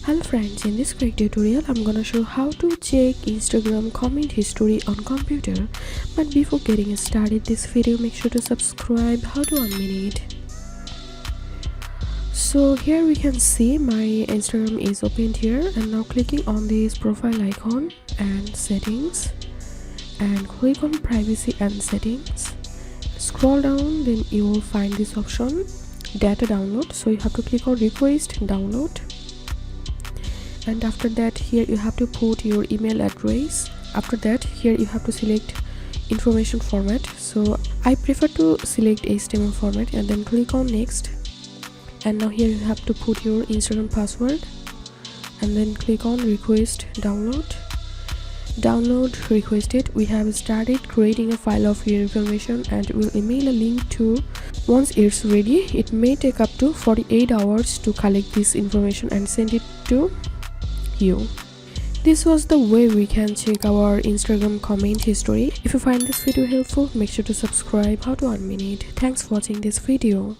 Hello friends, in this quick tutorial I'm gonna show how to check Instagram comment history on computer. But before getting started this video, make sure to subscribe. How to 1 minute. So here we can see my Instagram is opened here, and now clicking on this profile icon and settings, and click on privacy and settings. Scroll down, then you will find this option data download. So you have to click on request download, and after that here you have to put your email address. After that here you have to select information format. So I prefer to select HTML format, and then click on next. And now here you have to put your Instagram password, and then click on request download. Download requested. We have started creating a file of your information, and will email a link to. Once it's ready, it may take up to 48 hours to collect this information and send it to you. This was the way we can check our Instagram comment history. If you find this video helpful, make sure to subscribe. How to 1 minute. Thanks for watching this video.